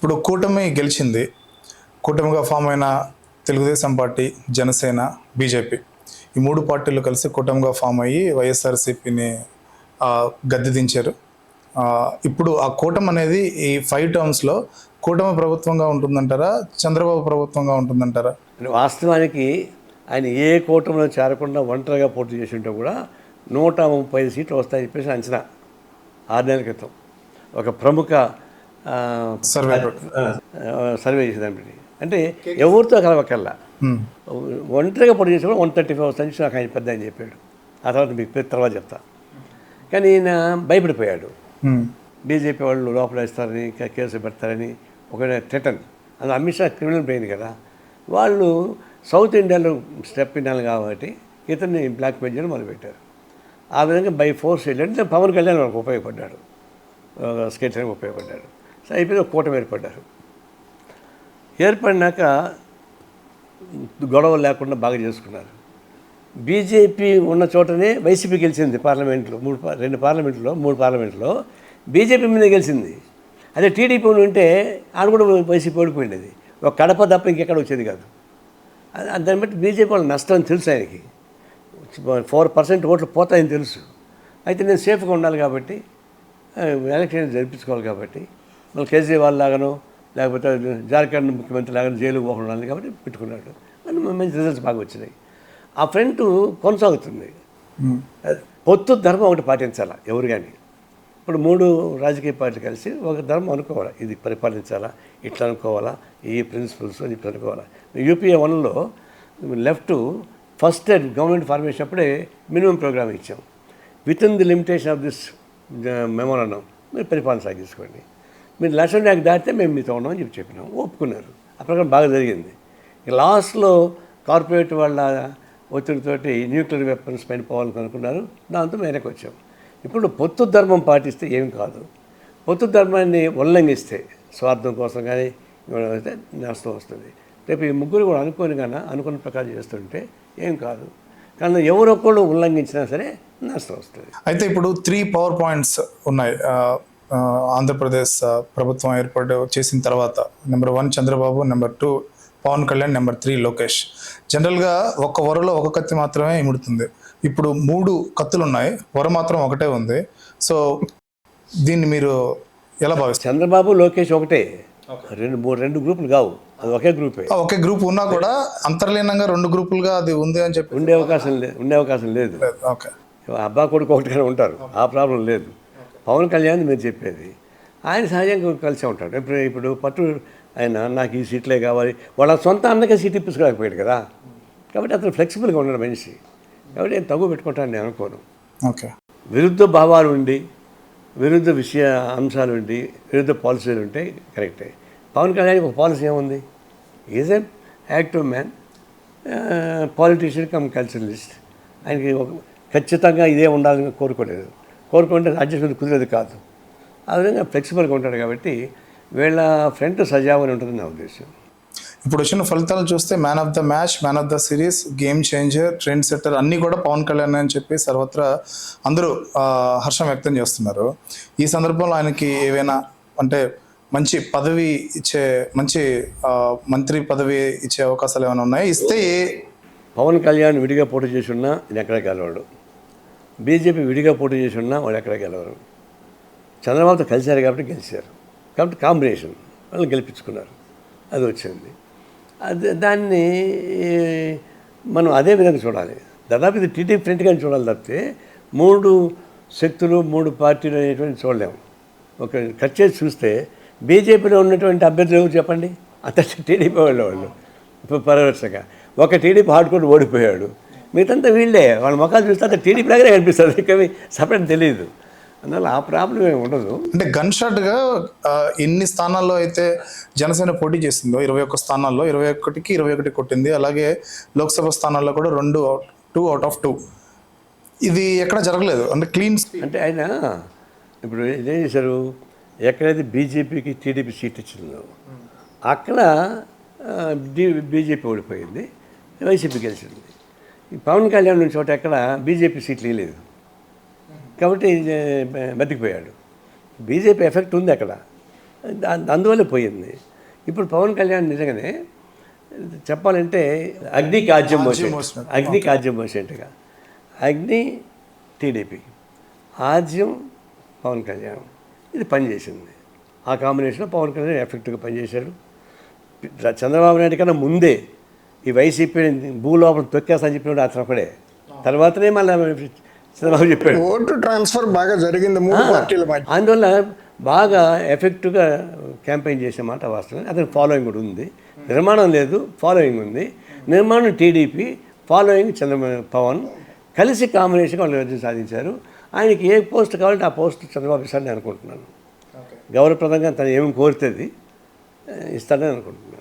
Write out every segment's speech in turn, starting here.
ఇప్పుడు కూటమి గెలిచింది. కూటమిగా ఫామ్ అయిన తెలుగుదేశం పార్టీ, జనసేన, బీజేపీ ఈ 3 పార్టీలు కలిసి కూటమిగా ఫామ్ అయ్యి వైఎస్ఆర్సీపీని గద్దె దించారు. ఇప్పుడు ఆ కూటమి అనేది ఈ 5 టర్మ్స్‌లో కూటమి ప్రభుత్వంగా ఉంటుందంటారా? చంద్రబాబు ప్రభుత్వంగా ఉంటుందంటారా? వాస్తవానికి ఆయన ఏ కూటమిలో చేరకుండా ఒంటరిగా పోటీ చేసి ఉంటే కూడా 135 సీట్లు వస్తాయని చెప్పేసి అంచనా 6 నెలల క్రితం ఒక ప్రముఖ సర్వే చేసేదాన్ని. అంటే ఎవరితో కలవకల్లా ఒంటరిగా పోటీ చేసి కూడా 135 వస్తాయని నాకు ఆయన పెద్ద ఆయన చెప్పాడు. ఆ తర్వాత మీకు తర్వాత చెప్తా. కానీ ఈయన భయపడిపోయాడు. బీజేపీ వాళ్ళు లోపల వేస్తారని, కేసు పెడతారని ఒక థ్రెటన్. అది అమిత్ షా క్రిమినల్ బ్రెయిన్ కదా, వాళ్ళు సౌత్ ఇండియాలో స్టెప్ ఇన్నాను కాబట్టి ఇతన్ని బ్లాక్మెయిల్ చేయడం మొదలుపెట్టారు. ఆ విధంగా బై ఫోర్స్ వెళ్ళంటే పవన్ కళ్యాణ్ వాళ్ళకి ఉపయోగపడ్డాడు, స్కేట్స్కి ఉపయోగపడ్డాడు. సో అయిపోయి ఒక కూటమి ఏర్పడినాక గొడవలు లేకుండా బాగా చేసుకున్నారు. బీజేపీ ఉన్న చోటనే వైసీపీ గెలిచింది పార్లమెంట్లో. 2 పార్లమెంట్లో 3 పార్లమెంట్లో బీజేపీ మీద గెలిచింది. అదే టీడీపీ ఉంటే ఆడ కూడా వైసీపీ ఓడిపోయింది. ఒక కడప తప్ప ఇంకెక్కడ వచ్చేది కాదు. దాన్ని బట్టి బీజేపీ వాళ్ళ నష్టం తెలుసు ఆయనకి. 4% ఓట్లు పోతాయని తెలుసు. అయితే నేను సేఫ్గా ఉండాలి కాబట్టి, ఎలక్షన్ జరిపించుకోవాలి కాబట్టి, మళ్ళీ కేజ్రీవాల్ లాగానో లేకపోతే జార్ఖండ్ ముఖ్యమంత్రి లాగానో జైలుకు పోకుండా ఉండాలి కాబట్టి పెట్టుకున్నాడు. మంచి రిజల్ట్స్ బాగా వచ్చినాయి. ఆ ఫ్రంట్ కొనసాగుతుంది. పొత్తు ధర్మం ఒకటి పాటించాలా ఎవరు కానీ. ఇప్పుడు 3 రాజకీయ పార్టీలు కలిసి ఒక ధర్మం అనుకోవాలా, ఇది పరిపాలించాలా, ఇట్లా అనుకోవాలా, ఈ ప్రిన్సిపల్స్ అని ఇట్లా అనుకోవాలా. యూపీఏ 1లో లెఫ్ట్ ఫస్ట్ గవర్నమెంట్ ఫార్మేషన్ అప్పుడే మినిమం ప్రోగ్రామ్ ఇచ్చాం. With in the limitation of this memorandum మీరు పరిపాలన సాగించుకోండి, మీరు లక్ష్యం నాకు దాటితే మేము మీతో ఉన్నామని చెప్పినాం. ఒప్పుకున్నారు. ఆ ప్రకారం బాగా జరిగింది. లాస్ట్లో కార్పొరేట్ వాళ్ళ ఒత్తిడితోటి న్యూక్లియర్ వెపన్స్ పైన పోవాలని అనుకున్నారు. దాంతో వెనక్కి వచ్చాం. ఇప్పుడు పొత్తు ధర్మం పాటిస్తే ఏం కాదు. పొత్తు ధర్మాన్ని ఉల్లంఘిస్తే స్వార్థం కోసం కానీ నష్టం వస్తుంది. రేపు ఈ ముగ్గురు కూడా అనుకున్న ప్రకారం చేస్తుంటే ఏం కాదు. కానీ ఎవరొక్కళ్ళు ఉల్లంఘించినా సరే నష్టం వస్తుంది. అయితే ఇప్పుడు 3 పవర్ పాయింట్స్ ఉన్నాయి ఆంధ్రప్రదేశ్ ప్రభుత్వం ఏర్పాటు చేసిన తర్వాత. Number 1 Chandrababu, number 2 Pawan Kalyan, number 3 Lokesh. జనరల్గా ఒక వరలో ఒక కత్తి మాత్రమే ఇముడుతుంది. ఇప్పుడు 3 కత్తులు ఉన్నాయి, వర మాత్రం ఒకటే ఉంది. సో దీన్ని మీరు ఎలా భావిస్తారు? చంద్రబాబు లోకేష్ ఒకటే, 2 గ్రూపులు కావు, అది ఒకే గ్రూపే. ఒకే గ్రూప్ ఉన్నా కూడా అంతర్లీనంగా 2 గ్రూపులుగా అది ఉంది అని చెప్పి ఉండే అవకాశం లేదు. ఓకే, అబ్బా కొడుకు ఒకటిగానే ఉంటారు, ఆ ప్రాబ్లం లేదు. పవన్ కళ్యాణ్ మీరు చెప్పేది ఆయన సహజంగా కలిసే ఉంటాడు. ఇప్పుడు పట్టు ఆయన నాకు ఈ సీట్లే కావాలి, వాళ్ళ సొంత అన్నకే సీట్ ఇప్పించుకోలేకపోయాడు కదా. కాబట్టి అతను ఫ్లెక్సిబుల్గా ఉన్నాడు మనిషి. కాబట్టి నేను తగ్గు పెట్టుకుంటాను నేను అనుకోను. ఓకే, విరుద్ధ భావాలు ఉండి, విరుద్ధ అంశాలు ఉండి, విరుద్ధ పాలసీలు ఉంటే కరెక్టే. పవన్ కళ్యాణ్ ఒక పాలసీ ఏముంది? Is a active man, politician cum culturalist. ఆయనకి ఖచ్చితంగా ఇదే ఉండాలని కోరుకుంటే అడ్జస్ట్మెంట్ కుదిరేది కాదు. ఆ విధంగా ఫ్లెక్సిబుల్గా ఉంటాడు కాబట్టి వీళ్ళ ఫ్రంట్ సజావని ఉంటుందని నా ఉద్దేశం. ఇప్పుడు వచ్చిన ఫలితాలు చూస్తే man of the match, man of the series, game changer, trend setter అన్నీ కూడా పవన్ కళ్యాణ్ అని చెప్పి సర్వత్రా అందరూ హర్షం వ్యక్తం చేస్తున్నారు. ఈ సందర్భంలో ఆయనకి ఏవైనా అంటే మంచి పదవి ఇచ్చే, మంచి మంత్రి పదవి ఇచ్చే అవకాశాలు ఏమైనా ఉన్నాయి? ఇస్తే పవన్ కళ్యాణ్ విడిగా పోటీ చేసి ఉన్నా నేను ఎక్కడ గెలవాడు, బీజేపీ విడిగా పోటీ చేసి ఉన్నా వాళ్ళు ఎక్కడ గెలవరు. చంద్రబాబుతో కలిశారు కాబట్టి గెలిచారు, కాబట్టి కాంబినేషన్ వాళ్ళు గెలిపించుకున్నారు, అది వచ్చింది. దాన్ని మనం అదే విధంగా చూడాలి. దాదాపు ఇది టీడీపీ ఫ్రంట్గానే చూడాలి తప్పితే 3 శక్తులు 3 పార్టీలు అనేటువంటి చూడలేము. ఒక కట్ చేసి చూస్తే బీజేపీలో ఉన్నటువంటి అభ్యర్థులు ఎవరు చెప్పండి? అంత టీడీపీ వాళ్ళు ఇప్పుడు పరవశంగా ఒక టీడీపీ హార్డ్కోర్ ఓడిపోయాడు, మిగతా వీళ్ళే. వాళ్ళ ముఖాలు చూస్తే అంత టీడీపీ లాగానే కనిపిస్తుంది, ఇంకా సపరేట్ తెలియదు. అందువల్ల ఆ ప్రాబ్లం ఏమి ఉండదు. అంటే గన్ షాట్గా ఎన్ని స్థానాల్లో అయితే జనసేన పోటీ చేసిందో 21 స్థానాల్లో 21కి 21 కొట్టింది. అలాగే లోక్సభ స్థానాల్లో కూడా 2 అవుట్ ఆఫ్ 2. ఇది ఎక్కడ జరగలేదు. అంటే క్లీన్. అంటే ఆయన ఇప్పుడు ఇదేం చేశారు, ఎక్కడైతే బీజేపీకి టీడీపీ సీట్ ఇచ్చిందో అక్కడ బీజేపీ ఓడిపోయింది, వైసీపీ గెలిచింది. పవన్ కళ్యాణ్ నుంచి చోట ఎక్కడ బీజేపీ సీట్లు ఇవ్వలేదు కాబట్టి బతికిపోయాడు. బీజేపీ ఎఫెక్ట్ ఉంది అక్కడ, అందువల్లే పోయింది. ఇప్పుడు పవన్ కళ్యాణ్ నిజంగానే చెప్పాలంటే అగ్నికి ఆజ్యం మోసినట్టు, అగ్నికి ఆజ్యం మోసేట్టుగా. అగ్ని టీడీపీ, ఆజ్యం పవన్ కళ్యాణ్, ఇది పనిచేసింది. ఆ కాంబినేషన్లో పవన్ కళ్యాణ్ ఎఫెక్టివ్గా పనిచేశాడు. చంద్రబాబు నాయుడు కన్నా ముందే ఈ వైసీపీ భూలోపల తొక్కేస్తా చెప్పినాడు అతను ఒకడే. తర్వాతనే మళ్ళీ చంద్రబాబు చెప్పాడు. ఓటు ట్రాన్స్ఫర్ బాగా జరిగింది మూడు పార్టీల మధ్య. అందువల్ల బాగా ఎఫెక్టివ్గా క్యాంపెయిన్ చేసే మాట వాస్తవం. అతనికి ఫాలోయింగ్ కూడా ఉంది. నిర్మాణం లేదు, ఫాలోయింగ్ ఉంది. నిర్మాణం టీడీపీ, ఫాలోయింగ్ పవన్ కలిసి కాంబినేషన్గా వాళ్ళు విజయం సాధించారు. ఆయనకి ఏ పోస్ట్ కావాలంటే ఆ పోస్ట్ చంద్రబాబు ఇస్తాడని అనుకుంటున్నాను. గౌరవప్రదంగా తను ఏమి కోరుతుంది ఇస్తాడని అనుకుంటున్నాను.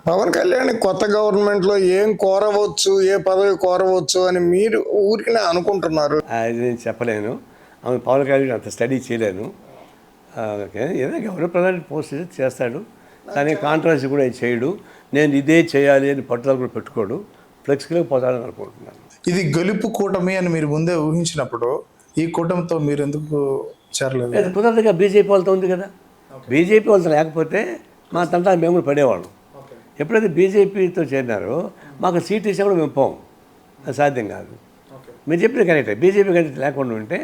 పవన్ కళ్యాణ్ కొత్త గవర్నమెంట్లో ఏం కోరవచ్చు, ఏ పదవి కోరవచ్చు అని మీరు ఊరికినే అనుకుంటున్నారు? అది నేను చెప్పలేను. ఆమె పవన్ కళ్యాణ్ అంత స్టడీ చేయలేను. ఏదో గౌరవప్రదాన్ని పోస్ట్ చేస్తాడు, కానీ కాంట్రవర్సీ కూడా చేయడు. నేను ఇదే చేయాలి అని పట్టుదల కూడా పెట్టుకోడు, ఫ్లెక్సిబుల్గా పోతాడని అనుకుంటున్నాను. ఇది గెలుపు కూటమి అని మీరు ముందే ఊహించినప్పుడు ఈ కూటమితో మీరు ఎందుకు చేరలేదు? కుదరదుగా, బీజేపీ వాళ్ళతో ఉంది కదా. బీజేపీ వాళ్ళతో లేకపోతే మా తంటా మేము కూడా పడేవాళ్ళం. ఎప్పుడైతే బీజేపీతో చేరినారో మాకు సీట్ ఇచ్చా కూడా మేము పోం, అది సాధ్యం కాదు. మీరు చెప్పిన కరెక్టే. బీజేపీ కరెక్ట్ లేకుండా ఉంటే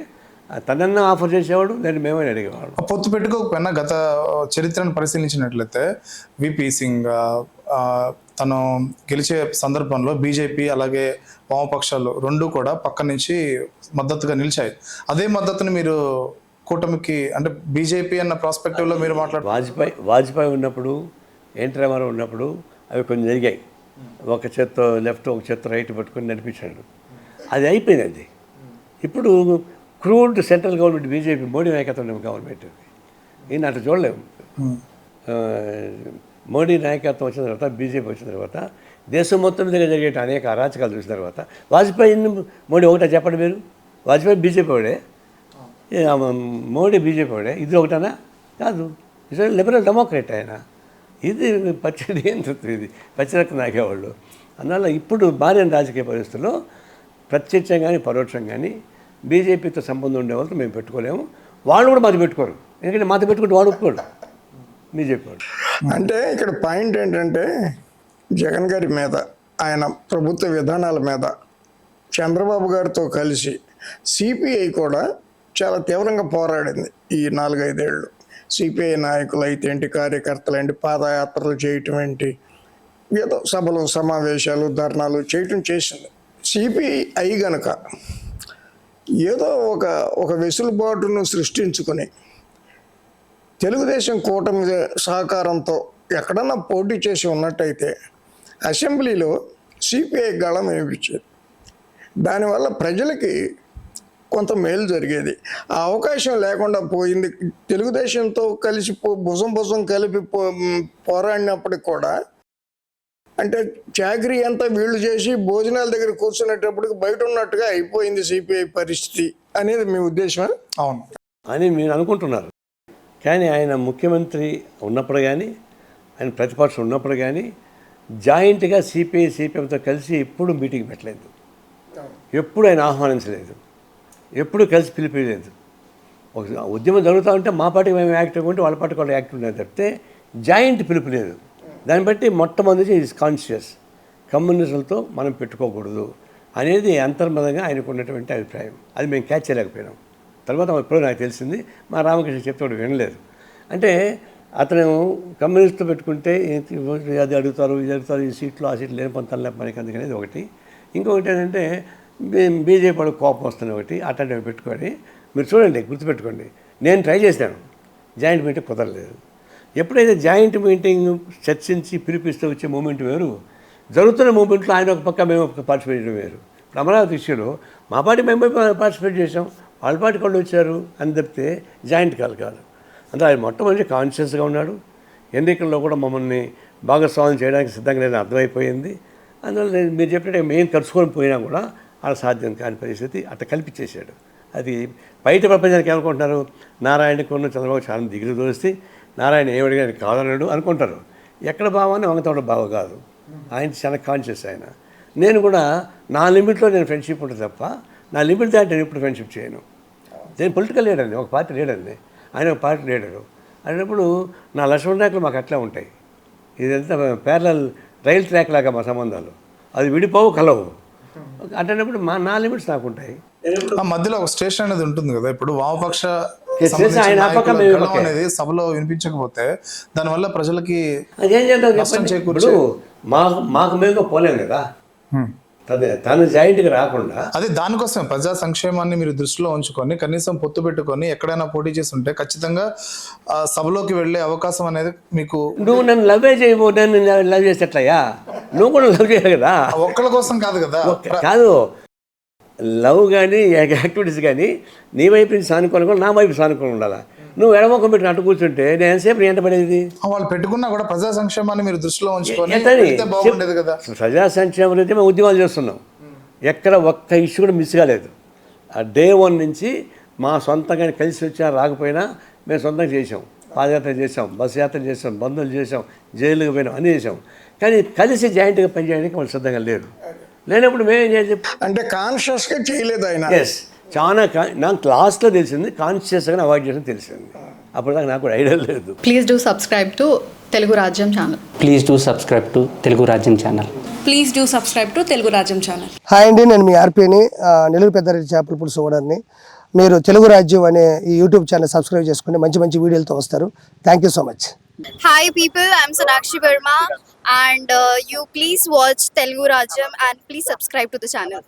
తనన్నా ఆఫర్ చేసేవాడు, నేను మేమని అడిగేవాడు. పొత్తు పెట్టుకోకపోయినా గత చరిత్రను పరిశీలించినట్లయితే విపి సింగ్ తను గెలిచే సందర్భంలో బీజేపీ అలాగే వామపక్షాలు రెండు కూడా పక్క నుంచి మద్దతుగా నిలిచాయి. అదే మద్దతుని మీరు కూటమికి అంటే బీజేపీ అన్న ప్రాస్పెక్టివ్లో మీరు మాట్లాడు. వాజ్పేయి ఉన్నప్పుడు, ఎన్టీ రామారావు ఉన్నప్పుడు అవి కొన్ని జరిగాయి. ఒక చేత్తో లెఫ్ట్, ఒక చేత్తో రైట్ పట్టుకొని నడిపించాడు. అది అయిపోయింది. అది ఇప్పుడు crude central government, BJP Modi నాయకత్వం గవర్నమెంట్, ఈయన అట్లా చూడలేము. మోడీ నాయకత్వం వచ్చిన తర్వాత, బీజేపీ వచ్చిన తర్వాత దేశం మొత్తం మీద జరిగే అనేక అరాచకాలు చూసిన తర్వాత వాజ్పేయి మోడీ ఒకటా చెప్పండి మీరు? వాజ్పేయి బీజేపీ వాడే, మోడీ బీజేపీ వాడే, ఇది ఒకటనా? కాదు. లిబరల్ డెమోక్రేట్ ఆయన. ఇది పచ్చడి ఇది పచ్చిరక్తం నాకేవాళ్ళు. అందువల్ల ఇప్పుడు భారత రాజకీయ పరిస్థితుల్లో ప్రత్యక్షంగా కానీ పరోక్షంగా కానీ బీజేపీతో సంబంధం ఉండే వాళ్ళతో మేము పెట్టుకోలేము. వాళ్ళు కూడా మాది పెట్టుకోరు. ఎందుకంటే మాతో పెట్టుకుంటే వాడు ఒప్పుకోడు, బీజేపీ వాడు. అంటే ఇక్కడ పాయింట్ ఏంటంటే జగన్ గారి మీద, ఆయన ప్రభుత్వ విధానాల మీద చంద్రబాబు గారితో కలిసి సిపిఐ కూడా చాలా తీవ్రంగా పోరాడింది ఈ 4-5 ఏళ్ళు. సిపిఐ నాయకులు అయితే ఏంటి, కార్యకర్తలు ఏంటి, పాదయాత్రలు చేయటం ఏంటి, ఏదో సభలు, సమావేశాలు, ధర్నాలు చేయటం చేసింది. సిపిఐ గనక ఏదో ఒక వెసులుబాటును సృష్టించుకొని తెలుగుదేశం కూటమి సహకారంతో ఎక్కడన్నా పోటీ చేసి ఉన్నట్టయితే అసెంబ్లీలో సిపిఐ గళం వినిపించేది. దానివల్ల ప్రజలకి కొంత మేలు జరిగేది. ఆ అవకాశం లేకుండా పోయింది. తెలుగుదేశంతో కలిసి భుజం కలిపి పోరాడినప్పటికి కూడా, అంటే చాకరీ అంతా వీళ్ళు చేసి భోజనాల దగ్గర కూర్చునేటప్పటికి బయట ఉన్నట్టుగా అయిపోయింది సిపిఐ పరిస్థితి అనేది మీ ఉద్దేశమా? అవును అని మీరు అనుకుంటున్నారు. కానీ ఆయన ముఖ్యమంత్రి ఉన్నప్పుడు కానీ, ఆయన ప్రతిపక్షం ఉన్నప్పుడు కానీ జాయింట్గా సిపిఎంతో కలిసి ఎప్పుడు మీటింగ్ పెట్టలేదు, ఎప్పుడు ఆయన ఆహ్వానించలేదు, ఎప్పుడు కలిసి పిలిపిలేదు. ఒక ఉద్యమం జరుగుతూ ఉంటే మా పార్టీకి మేము యాక్టివ్గా ఉంటే వాళ్ళ పార్టీకి వాళ్ళు యాక్టివ్ ఉండేది తప్పితే జాయింట్ పిలుపు లేదు. దాన్ని బట్టి మొట్టమొదటి ఈజ్ కాన్షియస్, కమ్యూనిస్టులతో మనం పెట్టుకోకూడదు అనేది అంతర్మతంగా ఆయనకు ఉన్నటువంటి అభిప్రాయం. అది మేము క్యాచ్ చేయలేకపోయినాం. తర్వాత ఇప్పుడు నాకు తెలిసింది, మా రామకృష్ణ చెప్తే వినలేదు. అంటే అతను కమ్యూనిస్ట్తో పెట్టుకుంటే అది అడుగుతారు, ఇది అడుగుతారు, ఈ సీట్లు ఆ సీట్లు లేని పొంతలు మనకి అందుకనేది ఒకటి. ఇంకొకటి ఏంటంటే బీజేపీ వాళ్ళకి కోపం వస్తుంది ఒకటి. అట్లాంటివి పెట్టుకొని మీరు చూడండి, గుర్తుపెట్టుకోండి, నేను ట్రై చేశాను, జాయింట్ మీటింగ్ కుదరలేదు. ఎప్పుడైతే జాయింట్ మీటింగ్ చర్చించి పిలిపిస్తూ వచ్చే మూమెంట్ వేరు, జరుగుతున్న మూమెంట్లో ఆయన ఒక పక్క మేము ఒక పార్టిసిపేట్ చేయడం వేరు. అమరావతి ఇష్యూలో మా పార్టీ మేము పార్టిసిపేట్ చేసాం, వాళ్ళ పార్టీ వాళ్ళు వచ్చారు అని తప్పితే జాయింట్ కాదు. అంటే ఆయన మొట్టమొదటి కాన్షియస్గా ఉన్నాడు. ఎన్నికల్లో కూడా మమ్మల్ని భాగస్వామ్యం చేయడానికి సిద్ధంగా లేదని అర్థమైపోయింది. అందువల్ల మీరు చెప్పినట్టు మేము ఖర్చుకొని పోయినా కూడా అలా సాధ్యం కాని పరిస్థితి అట్లా కల్పించేశాడు. అది బయట ప్రపంచానికి ఏమనుకుంటున్నారు, నారాయణకి ఉన్న చంద్రబాబు చాలా దిగులు తోస్తే నారాయణ ఏమడిగా కాదన్నాడు అనుకుంటారు. ఎక్కడ బావాని వంగతోట బావ కాదు. ఆయన చాలా కాన్షియస్ ఆయన. నేను కూడా నా లిమిట్లో నేను ఫ్రెండ్షిప్ ఉంటుంది తప్ప నా లిమిట్ దాటి నేను ఇప్పుడు ఫ్రెండ్షిప్ చేయను. నేను పొలిటికల్ లీడర్ని, ఒక పార్టీ లీడర్ని, ఆయన ఒక పార్టీ లీడరు. అనేటప్పుడు నా లక్ష్మణ రేఖలు మాకు అట్లా ఉంటాయి. ఇదంతా ప్యారలల్ రైల్ ట్రాక్ లాగా మా సంబంధాలు, అది విడిపోవు కలవు. అట్టేటప్పుడు నా లిమిట్స్ నాకు ఉంటాయి. ఆ మధ్యలో ఒక స్టేషన్ అనేది ఉంటుంది కదా, ఇప్పుడు వామపక్ష చేసి ఆయన ఆ పక్క సంబంధించిన మేము ఈ గళం పక్క. అనేది సభలో వినిపించకపోతే దానివల్ల ప్రజలకి అదేం చేద్దాం నష్టం చెప్పండి. చేకూర్చే- ఇప్పుడు మాకు మేలుగా పోలేం కదా, తను జాయింట్గా రాకుండా. అదే దానికోసం ప్రజా సంక్షేమాన్ని మీరు దృష్టిలో ఉంచుకొని కనీసం పొత్తు పెట్టుకొని ఎక్కడైనా పోటీ చేసి ఉంటే ఖచ్చితంగా ఆ సభలోకి వెళ్ళే అవకాశం అనేది మీకు నువ్వు నన్ను లవ్వే చేయబో, నేను లవ్ చేసేట్లయ్యా, నువ్వు కూడా లవ్ చేయాలి కదా. ఒక్కళ్ళ కోసం కాదు కదా. కాదు, లవ్ కానీ యాక్టివిటీస్ కానీ నీ వైపు నుంచి సానుకూలంగా నా వైపు సానుకూలంగా ఉండాలా. నువ్వు ఎడమొక్కం పెట్టి అటు కూర్చుంటే నేను ఎంతసేపు నీ ఎంట పడేది. వాళ్ళు పెట్టుకున్నా కూడా ప్రజా సంక్షేమాన్ని మీరు దృష్టిలో ఉంచుకొని ఎంతని? పెడితే బాగుండేది కదా. ప్రజా సంక్షేమం అయితే మేము ఉద్యమాలు చేస్తున్నాం, ఎక్కడ ఒక్క ఇష్యూ కూడా మిస్ కాలేదు. ఆ డే 1 నుంచి మా సొంతంగా కలిసి వచ్చినా రాకపోయినా మేము సొంతంగా చేసాం. పాదయాత్ర చేసాం, బస్సు యాత్ర చేసాం, బంధువులు చేసాం, జైలుకి పోయినాం, అన్నీ చేసాం. కానీ కలిసి జాయింట్గా పనిచేయడానికి వాళ్ళు సిద్ధంగా లేరు. లేనప్పుడు మేమేం చేయాలి? అంటే కాన్షియస్గా చేయలేదు ఆయన. ఎస్, చాలా నాకు లాస్ట్లో తెలిసింది, కాన్షియస్గా అవాయిడ్ చేసిన తెలిసింది. అప్పుడు దాకా నాకు కూడా ఐడియా లేదు. Please do subscribe to Telugu Rajyam channel. Please do subscribe to Telugu Rajyam channel. Please do subscribe to Telugu Rajyam channel. Hi అండి, నేను మీ ఆర్పీని, నెల్లూరు పెద్దారెడ్డి చేపల పులుసు ఓనర్ని. మీరు తెలుగు రాజ్యం అనే ఈ యూట్యూబ్ ఛానల్ సబ్స్క్రైబ్ చేసుకుని మంచి మంచి వీడియోలతో వస్తారు. Thank you so much. Hi people, I'm Sonakshi Verma and you please watch Telugu Rajyam and please subscribe to the channel.